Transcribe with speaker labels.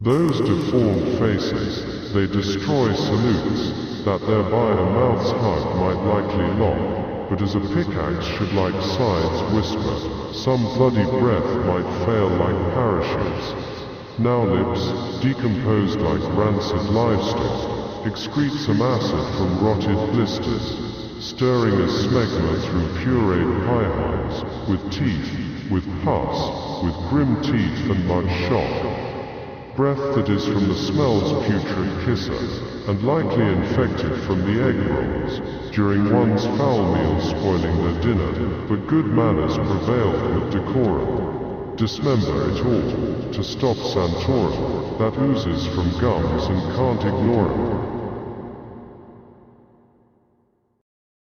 Speaker 1: Those deformed faces, they destroy salutes, that thereby a mouth's hug might likely lock, but as a pickaxe should like sides whisper, some bloody breath might fail like parachutes. Now lips, decomposed like rancid livestock, excrete some acid from rotted blisters, stirring a smegma through pureed pie-hives, with teeth, with pus, with grim teeth and much shock. Breath that is from the smell's putrid kisser, and likely infected from the egg rolls, during one's foul meal spoiling their dinner, but good manners prevailed with decorum. Dismember it all, to stop Santorum, that oozes from gums and can't ignore it.